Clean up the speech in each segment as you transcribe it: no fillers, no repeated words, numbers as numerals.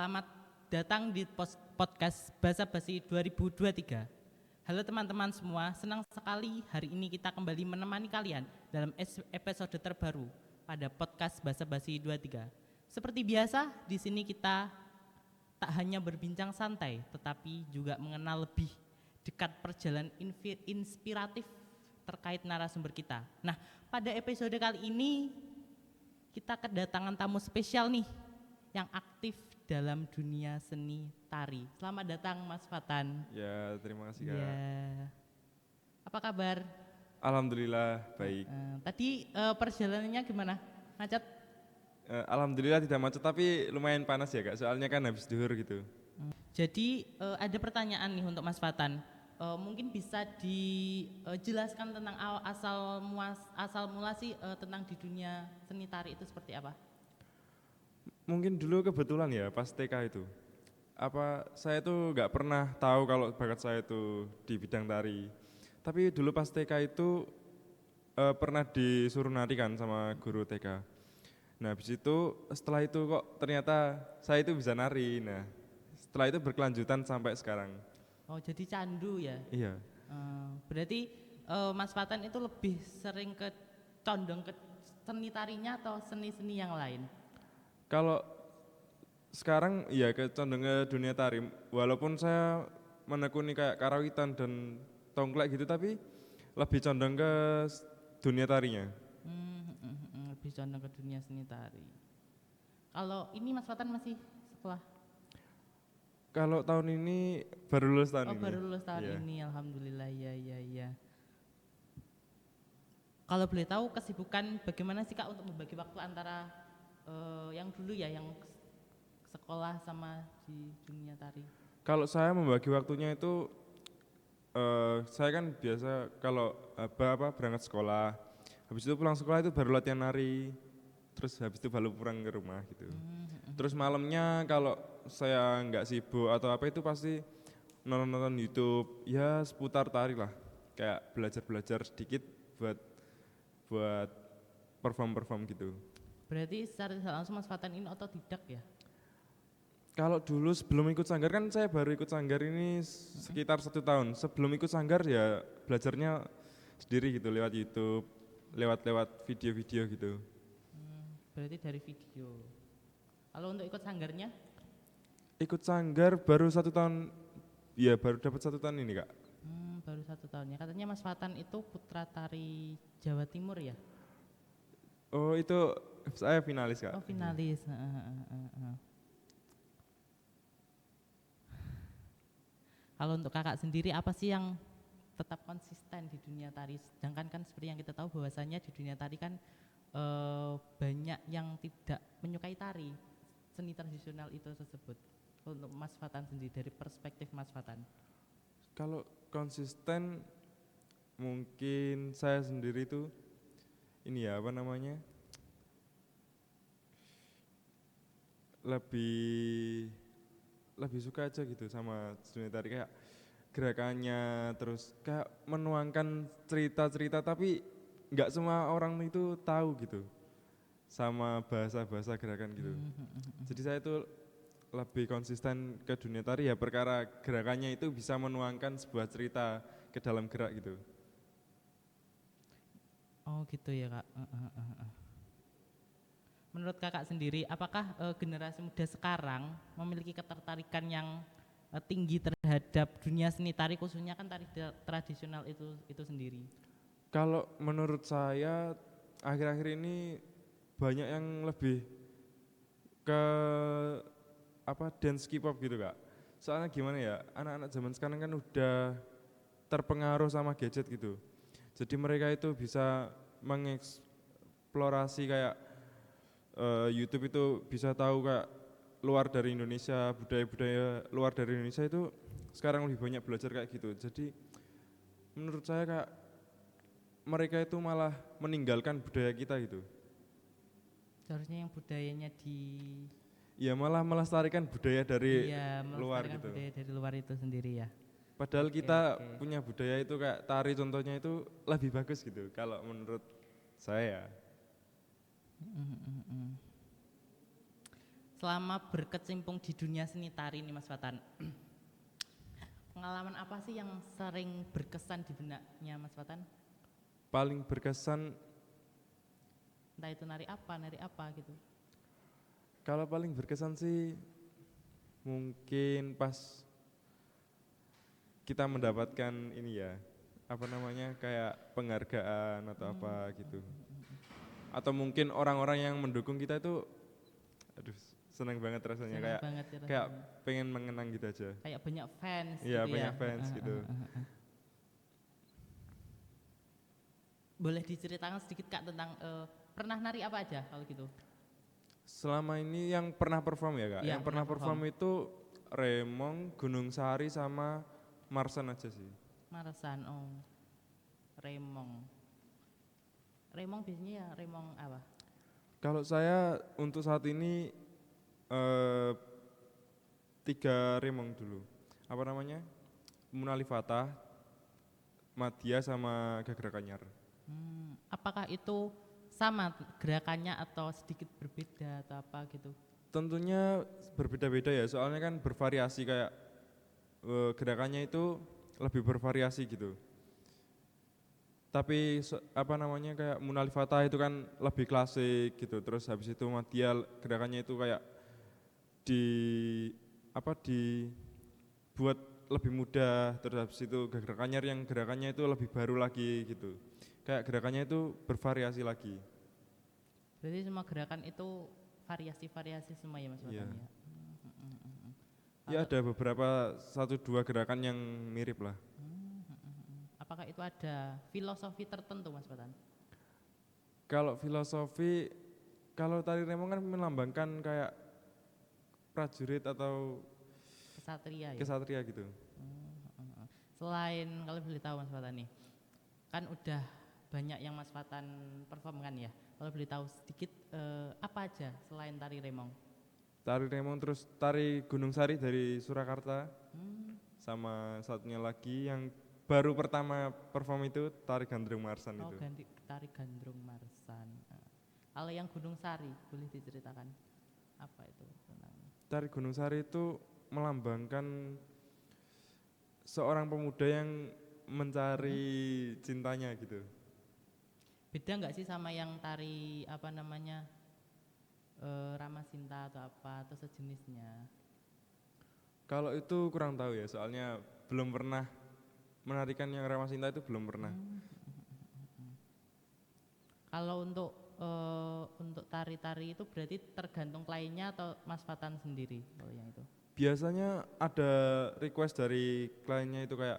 Selamat datang di podcast Basa Basi 2023. Halo teman-teman semua, senang sekali hari ini kita kembali menemani kalian dalam episode terbaru pada podcast Basa Basi 23. Seperti biasa, di sini kita tak hanya berbincang santai, tetapi juga mengenal lebih dekat perjalanan inspiratif terkait narasumber kita. Nah, pada episode kali ini kita kedatangan tamu spesial nih yang aktif dalam dunia seni tari. Selamat datang Mas Fatan. Ya, terima kasih Kak. Ya. Apa kabar? Alhamdulillah baik. Tadi perjalanannya gimana? Macet? Alhamdulillah tidak macet tapi lumayan panas ya Kak. Soalnya kan habis duhur gitu. Jadi ada pertanyaan nih untuk Mas Fatan. Mungkin bisa dijelaskan tentang asal mula sih tentang di dunia seni tari itu seperti apa? Mungkin dulu kebetulan ya pas TK itu. Saya tuh nggak pernah tahu kalau bakat saya itu di bidang tari. Tapi dulu pas TK itu pernah disuruh nari kan sama guru TK. Nah habis itu setelah itu kok ternyata saya itu bisa nari. Nah setelah itu berkelanjutan sampai sekarang. Oh, jadi candu ya? Iya. Berarti Mas Fatan itu lebih sering condong ke seni tarinya atau seni-seni yang lain? Kalau sekarang ya condong ke dunia tari, walaupun saya menekuni kayak karawitan dan tongklek gitu, tapi lebih condong ke dunia tarinya. Lebih condong ke dunia seni tari. Kalau ini Mas Fatan masih sekolah? Kalau tahun ini baru lulus tahun ini. Baru lulus tahun Iya. ini, alhamdulillah ya. Kalau boleh tahu kesibukan bagaimana sih Kak untuk membagi waktu antara yang dulu ya, yang sekolah sama di dunia tari? Kalau saya membagi waktunya itu, saya kan biasa kalau berangkat sekolah, habis itu pulang sekolah itu baru latihan nari, terus habis itu baru pulang ke rumah gitu. Terus malamnya kalau saya nggak sibuk atau apa itu pasti nonton YouTube ya seputar tari lah, kayak belajar sedikit buat perform gitu. Berarti secara tidak langsung Mas Fatan ini otodidak ya? Kalau dulu sebelum ikut sanggar kan saya baru ikut sanggar ini sekitar 1 tahun. Sebelum ikut sanggar ya belajarnya sendiri gitu lewat YouTube, lewat video-video gitu. Berarti dari video. Kalau untuk ikut sanggarnya? Ikut sanggar baru 1 tahun, ya baru dapat 1 tahun ini Kak. Baru 1 tahun ya. Katanya Mas Fatan itu putra tari Jawa Timur ya? Oh itu saya finalis Kak. Oh finalis. Kalau untuk kakak sendiri apa sih yang tetap konsisten di dunia tari? Sedangkan kan seperti yang kita tahu bahwasanya di dunia tari kan banyak yang tidak menyukai tari, seni tradisional itu tersebut. Untuk Mas Fatan sendiri dari perspektif Mas Fatan. Kalau konsisten mungkin saya sendiri tuh ini ya lebih suka aja gitu sama dunia tari, kayak gerakannya, terus kayak menuangkan cerita-cerita tapi nggak semua orang itu tahu gitu sama bahasa-bahasa gerakan gitu. Jadi saya tuh lebih konsisten ke dunia tari ya perkara gerakannya itu bisa menuangkan sebuah cerita ke dalam gerak gitu. Oh gitu ya Kak. Menurut kakak sendiri, apakah generasi muda sekarang memiliki ketertarikan yang tinggi terhadap dunia seni tari, khususnya kan tari tradisional itu sendiri? Kalau menurut saya akhir-akhir ini banyak yang lebih ke dance K-pop gitu Kak. Soalnya gimana ya, anak-anak zaman sekarang kan udah terpengaruh sama gadget gitu. Jadi mereka itu bisa mengeksplorasi kayak YouTube itu bisa tahu kayak luar dari Indonesia, budaya-budaya luar dari Indonesia itu sekarang lebih banyak belajar kayak gitu. Jadi menurut saya Kak, mereka itu malah meninggalkan budaya kita gitu. Seharusnya yang budayanya ya malah melestarikan budaya dari luar melestarikan gitu. budaya dari luar itu sendiri ya. Padahal kita punya budaya itu kayak tari contohnya itu lebih bagus gitu kalau menurut saya. selama berkecimpung di dunia seni tari nih Mas Fatan. Pengalaman apa sih yang sering berkesan di benaknya Mas Fatan? Paling berkesan, Entah itu nari apa gitu. kalau paling berkesan sih mungkin pas kita mendapatkan ini ya, apa namanya, kayak penghargaan atau apa gitu. Atau mungkin orang-orang yang mendukung kita itu, aduh, senang banget rasanya, Senang kayak banget ya kayak rasanya. pengen mengenang gitu aja. Kayak banyak fans Iya, gitu ya. banyak fans gitu. Boleh diceritakan sedikit Kak tentang pernah nari apa aja kalau gitu? Selama ini yang pernah perform ya Kak, Iya, yang pernah pernah perform perform. itu Remong, Gunung Sari sama Marsan aja sih. Marsan, oh. Remong. Remong biasanya ya remong apa? Kalau saya untuk saat ini eh, 3 Remong dulu. Apa namanya? Munali Fatah, Madya sama Gagra Kanyar. Apakah itu sama gerakannya atau sedikit berbeda atau apa gitu? Tentunya berbeda-beda ya, soalnya kan bervariasi, kayak gerakannya itu lebih bervariasi gitu. Tapi apa namanya, kayak Munali Fatah itu kan lebih klasik gitu. Terus habis itu Madya gerakannya itu kayak di apa dibuat lebih mudah. Terus habis itu Gagra Kanyar yang gerakannya itu lebih baru lagi gitu. Kayak gerakannya itu bervariasi lagi. Berarti semua gerakan itu variasi-variasi semua ya Mas Iya. Watan ya? Ya ada beberapa 1-2 gerakan yang mirip lah. Apakah itu ada filosofi tertentu Mas Watan? Kalau filosofi, kalau tari Remong kan melambangkan kayak prajurit atau Kesatria ya? kesatria gitu. Selain kalau boleh tahu Mas Watan nih, kan udah banyak yang Mas Fatan perform kan ya? Kalau boleh tahu sedikit apa aja selain tari remong? Tari Remong, terus tari Gunung Sari dari Surakarta, sama satunya lagi yang baru pertama perform itu tari Gandrung Marsan Oh itu. ganti tari Gandrung Marsan. Kalau yang Gunung Sari boleh diceritakan apa itu tentang? Tari Gunung Sari itu melambangkan seorang pemuda yang mencari cintanya gitu. Beda nggak sih sama yang tari apa namanya Ramasinta atau apa atau sejenisnya? Kalau itu kurang tahu ya, soalnya belum pernah menarikan yang Ramasinta, itu belum pernah. Kalau untuk tari-tari itu berarti tergantung kliennya atau Mas Fatan sendiri kalau yang itu? Biasanya ada request dari kliennya itu kayak,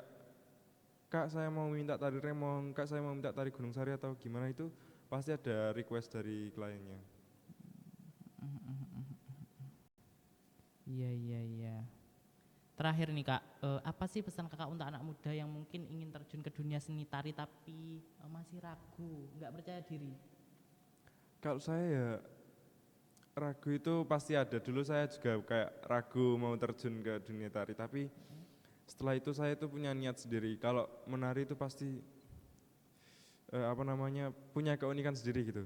Kak saya mau minta tari Remong, Kak saya mau minta tari Gunung Sari atau gimana, itu pasti ada request dari kliennya. Iya. Terakhir nih Kak, apa sih pesan Kakak untuk anak muda yang mungkin ingin terjun ke dunia seni tari tapi masih ragu, nggak percaya diri? Kalau saya ya ragu itu pasti ada. Dulu saya juga kayak ragu mau terjun ke dunia tari, tapi setelah itu saya itu punya niat sendiri. Kalau menari itu pasti apa namanya, punya keunikan sendiri gitu.